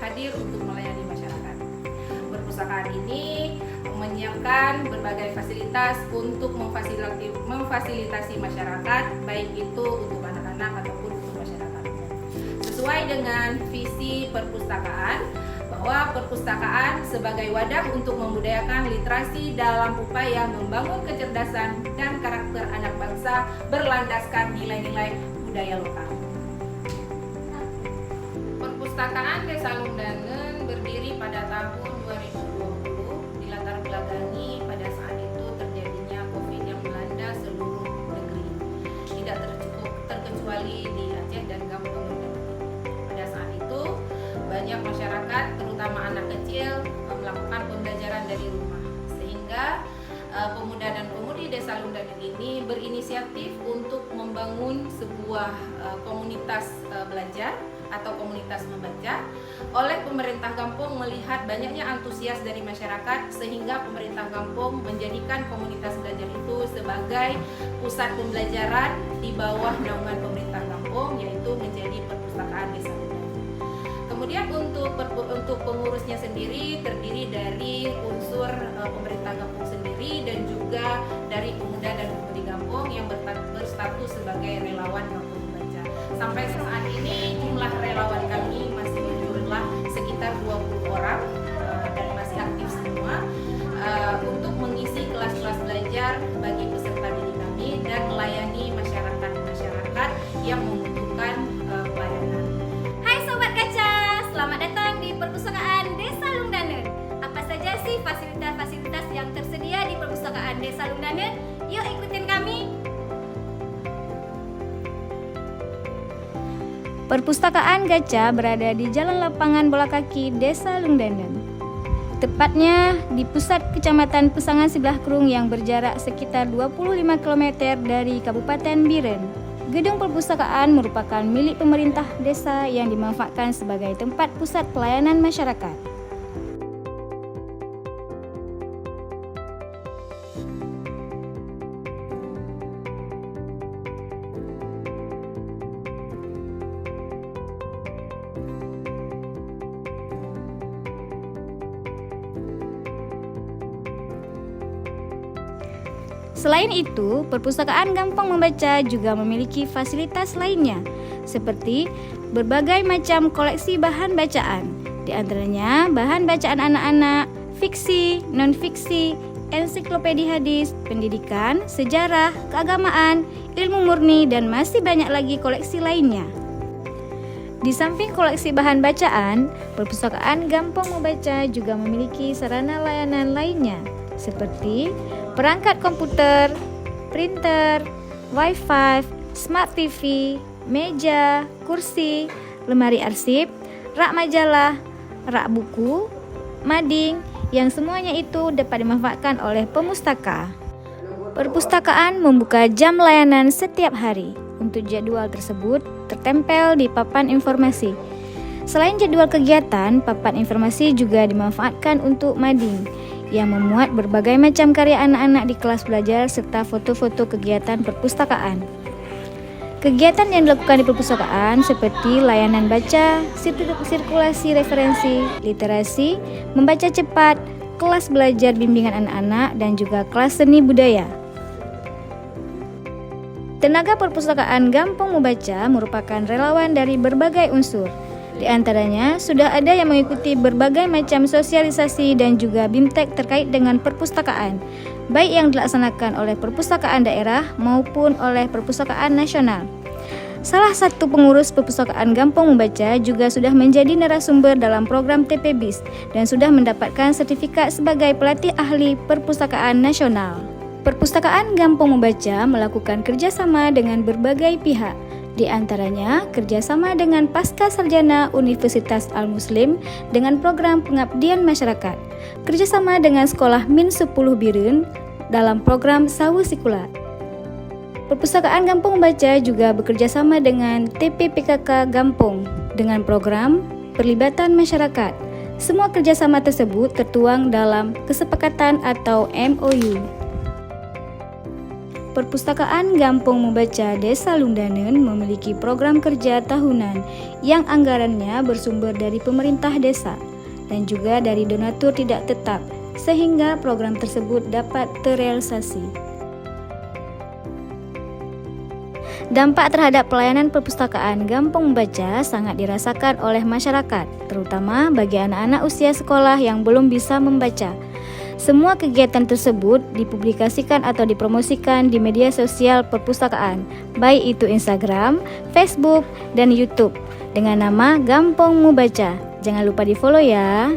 hadir untuk melayani masyarakat. Perpustakaan ini menyiapkan berbagai fasilitas untuk memfasilitasi masyarakat, baik itu untuk anak-anak ataupun untuk masyarakat. Sesuai dengan visi perpustakaan, bahwa perpustakaan sebagai wadah untuk membudayakan literasi dalam upaya membangun kecerdasan dan karakter anak bangsa berlandaskan nilai-nilai budaya lokal. Perpustakaan Desa Lundangen berdiri pada tahun 2020 dilatar belakangi pada saat itu terjadinya COVID yang melanda seluruh negeri, tidak terkecuali di Aceh dan Kampung. Pada saat itu banyak masyarakat, terutama anak kecil, melakukan pembelajaran dari rumah, sehingga pemuda dan pemudi Desa Lundangen ini berinisiatif untuk membangun sebuah komunitas belajar atau komunitas membaca. Oleh pemerintah kampung melihat banyaknya antusias dari masyarakat, sehingga pemerintah kampung menjadikan komunitas belajar itu sebagai pusat pembelajaran di bawah naungan pemerintah kampung, yaitu menjadi perpustakaan Desa Lundangen. Kemudian untuk pengurusnya sendiri terdiri dari unsur pemerintah kampung sendiri dan juga dari pemuda dan pemudi kampung yang berstatus sebagai relawan kampung membaca. Sampai saat ini jumlah relawan kami masih berjumlah sekitar 20 orang dan masih aktif semua untuk mengisi kelas-kelas belajar bagi peserta didik kami dan melayani masyarakat yang membutuhkan pelayanan. Hai Sobat Kaca, selamat datang di Perpustakaan Desa Lundangen. Apa saja sih fasilitas-fasilitas yang tersedia di Perpustakaan Desa Lundangen? Yuk ikutin kami. Perpustakaan Gaca berada di Jalan Lapangan Bola Kaki Desa Lundangen. Tepatnya di pusat Kecamatan Pesangan Sebelah Kerung yang berjarak sekitar 25 km dari Kabupaten Biren. Gedung perpustakaan merupakan milik pemerintah desa yang dimanfaatkan sebagai tempat pusat pelayanan masyarakat. Selain itu, perpustakaan Gampang Membaca juga memiliki fasilitas lainnya, seperti berbagai macam koleksi bahan bacaan, di antaranya bahan bacaan anak-anak, fiksi, non-fiksi, ensiklopedia hadis, pendidikan, sejarah, keagamaan, ilmu murni, dan masih banyak lagi koleksi lainnya. Di samping koleksi bahan bacaan, perpustakaan Gampang Membaca juga memiliki sarana layanan lainnya, seperti perangkat komputer, printer, wifi, smart TV, meja, kursi, lemari arsip, rak majalah, rak buku, mading, yang semuanya itu dapat dimanfaatkan oleh pemustaka. Perpustakaan membuka jam layanan setiap hari. Untuk jadwal tersebut tertempel di papan informasi. Selain jadwal kegiatan, papan informasi juga dimanfaatkan untuk mading yang memuat berbagai macam karya anak-anak di kelas belajar serta foto-foto kegiatan perpustakaan. Kegiatan yang dilakukan di perpustakaan seperti layanan baca, sirkulasi referensi, literasi, membaca cepat, kelas belajar bimbingan anak-anak, dan juga kelas seni budaya. Tenaga perpustakaan Gampang Membaca merupakan relawan dari berbagai unsur. Di antaranya, sudah ada yang mengikuti berbagai macam sosialisasi dan juga BIMTEK terkait dengan perpustakaan, baik yang dilaksanakan oleh perpustakaan daerah maupun oleh perpustakaan nasional. Salah satu pengurus perpustakaan Gampang Membaca juga sudah menjadi narasumber dalam program TPBIS dan sudah mendapatkan sertifikat sebagai pelatih ahli perpustakaan nasional. Perpustakaan Gampang Membaca melakukan kerjasama dengan berbagai pihak, di antaranya kerjasama dengan Pasca Sarjana Universitas Al-Muslim dengan program pengabdian masyarakat, kerjasama dengan Sekolah Min 10 Biren dalam program Sawu Sikulat. Perpustakaan Gampang Membaca juga bekerjasama dengan TPPKK Gampong dengan program Perlibatan Masyarakat. Semua kerjasama tersebut tertuang dalam kesepakatan atau MOU. Perpustakaan Gampong Membaca Desa Lundanen memiliki program kerja tahunan yang anggarannya bersumber dari pemerintah desa dan juga dari donatur tidak tetap, sehingga program tersebut dapat terrealisasi. Dampak terhadap pelayanan perpustakaan Gampong Membaca sangat dirasakan oleh masyarakat, terutama bagi anak-anak usia sekolah yang belum bisa membaca. Semua kegiatan tersebut dipublikasikan atau dipromosikan di media sosial perpustakaan, baik itu Instagram, Facebook, dan YouTube dengan nama Gampong Membaca. Jangan lupa di-follow ya.